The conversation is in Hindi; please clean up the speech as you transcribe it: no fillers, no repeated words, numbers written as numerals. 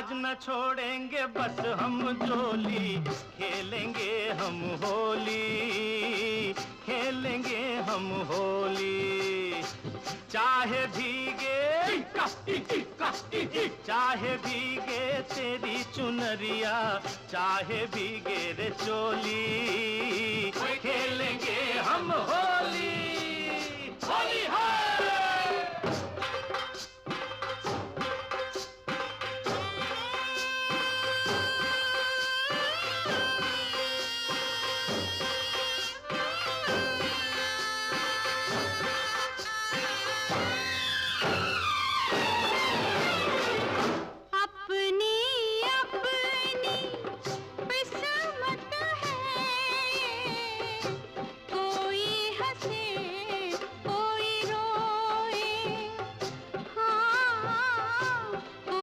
आज न छोड़ेंगे बस हम जोली, खेलेंगे हम होली, खेलेंगे हम होली। चाहे भीगे, चाहे भीगे तेरी चुनरिया, चाहे भीगे रे चोली, खेलेंगे हम होली।